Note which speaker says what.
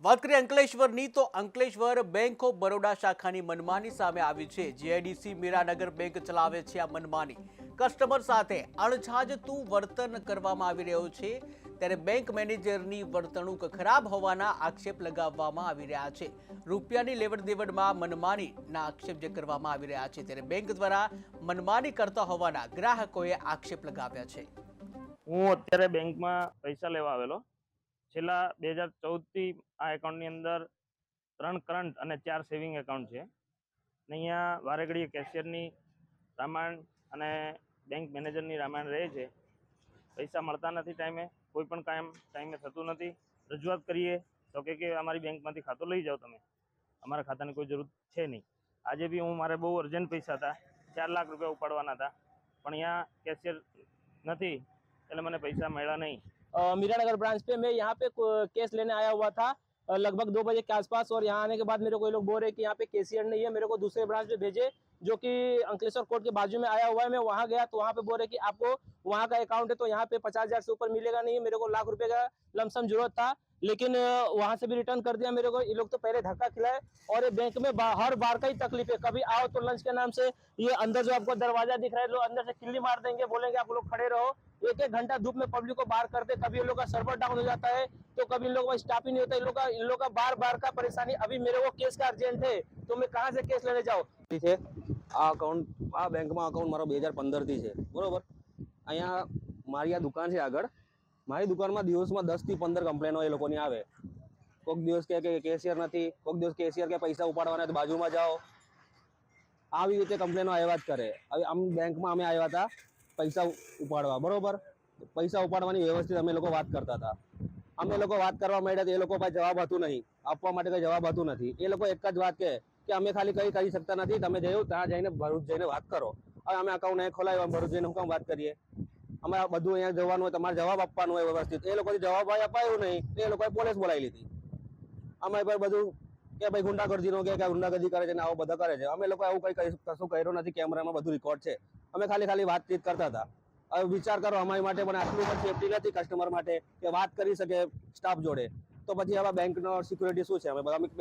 Speaker 1: વાત કરીએ અંકલેશ્વરની તો અંકલેશ્વર બેંક ઓફ બરોડા શાખાની મનમાની સામે આવી છે। જીઆઈડીસી મીરાનગર બેંક ચલાવે છે આ મનમાની। કસ્ટમર સાથે અણછાજતું વર્તન કરવામાં આવી રહ્યું છે, ત્યારે બેંક મેનેજરની વર્તણૂક ખરાબ હોવાના આક્ષેપ લગાવવામાં આવી રહ્યા છે। રૂપિયાની લેવડ દેવડમાં મનમાનીના આક્ષેપ જે કરવામાં આવી રહ્યા છે, ત્યારે બેંક દ્વારા મનમાની કરતા હોવાના ગ્રાહકોએ આક્ષેપ લગાવ્યા છે।
Speaker 2: હું અત્યારે બેંકમાં પૈસા લેવા આવેલો। છેલ્લા 2014થી આ એકાઉન્ટની અંદર 3 કરંટ અને 4 સેવિંગ એકાઉન્ટ છે। ને અહીંયા વારે ઘડીએ કેશિયરની રામાયણ અને બેંક મેનેજરની રામાયણ રહે છે। પૈસા મળતા નથી ટાઈમે, કોઈ પણ કામ ટાઈમે થતું નથી। રજૂઆત કરીએ તો કે અમારી બેંકમાંથી ખાતું લઈ જાઓ તમે, અમારા ખાતાની કોઈ જરૂર છે નહીં। આજે બી મારે બહુ અર્જન્ટ પૈસા હતા, 4 લાખ રૂપિયા ઉપાડવાના હતા, પણ અહીંયા કેશિયર નથી એટલે મને पैसा मिला नहीं।
Speaker 3: मीरानगर ब्रांच पे मैं यहाँ पे केस लेने आया हुआ था लगभग 2 बजे के आसपास, और यहाँ आने के बाद मेरे को ये लोग बोल रहे कि यहाँ पे कैशियर नहीं है, मेरे को दूसरे ब्रांच पे भेजे जो कि अंकलेश्वर कोर्ट के बाजू में आया हुआ है। मैं वहाँ गया तो वहाँ पे बोल रहे कि आपको वहाँ का अकाउंट है तो यहाँ पे 50,000 से ऊपर मिलेगा नहीं। मेरे को लाख रुपए का लमसम जरूरत था, लेकिन वहाँ से भी रिटर्न कर दिया मेरे को। ये लोग तो पहले धक्का खिलाए, और ये बैंक में हर बार का ही तकलीफ है। कभी आओ तो लंच के नाम से ये अंदर जो आपको दरवाजा दिख रहा है, लोग अंदर से किल्ली मार देंगे, बोलेंगे आप लोग खड़े रहो। 1-1 घंटा धूप में पब्लिक को बाहर करते, कभी इन लोग का सर्वर डाउन हो जाता है तो कभी इन लोगों का स्टाफ ही नहीं होता। इन लोग का बार का परेशानी। अभी मेरे को केस का अर्जेंट है तो मैं कहाँ से केस लेने जाऊँ।
Speaker 4: आ अकाउंट आ बैंक में अकाउंट मारो 2015 थी है, बरोबर। अँ मारी आ दुकान है आग, मारी दुकान में दिवस में 10 થી 15 कम्प्लेनो ए लोगों आवे। कोक दिवस के केशियर नहीं, कोक दिवस केशियर के पैसा उपाड़वाना तो बाजू में जाओ, આવી રીતે કમ્પ્લેનો આવ્યા જ કરે। હવે આમ બેંકમાં અમે આવ્યા હતા પૈસા ઉપાડવા, બરોબર। પૈસા ઉપાડવાની વ્યવસ્થિત અમે લોકો વાત કરતા હતા। અમે લોકો વાત કરવા માંડ્યા તો એ લોકો પાસે જવાબ હતું નહીં, આપવા માટે કંઈ જવાબ હતું નથી। એ લોકો એક જ વાત કહે કે અમે ખાલી કંઈ કરી શકતા નથી, તમે જયો ત્યાં જઈને ભરૂચ જઈને વાત કરો। હવે અમે અકાઉન્ટ અહીં ખોલાવ્યું, ભરૂચ જઈને હું કામ વાત કરીએ? અમે બધું અહીંયા જવાનું હોય, તમારે જવાબ આપવાનું હોય વ્યવસ્થિત। એ લોકોથી જવાબ અપાયો નહીં, એ લોકોએ પોલીસ બોલાવી લીધી। અમે પર બધું કે ભાઈ ગુંડાગર્દીનો કે ગુંડાગર્દી કરે છે ને આવું બધા કરે છે। અમે લોકો આવું કંઈ કશું કર્યું નથી, કેમેરામાં બધું રેકોર્ડ છે। અમે ખાલી વાતચીત કરતા હતા। હવે વિચાર કરો, અમારી માટે પણ આટલું પણ સેફટી નથી કસ્ટમર માટે કે વાત કરી શકે સ્ટાફ જોડે, તો પછી હવે બેંકનો સિક્યુરિટી શું છે? અમે બેંક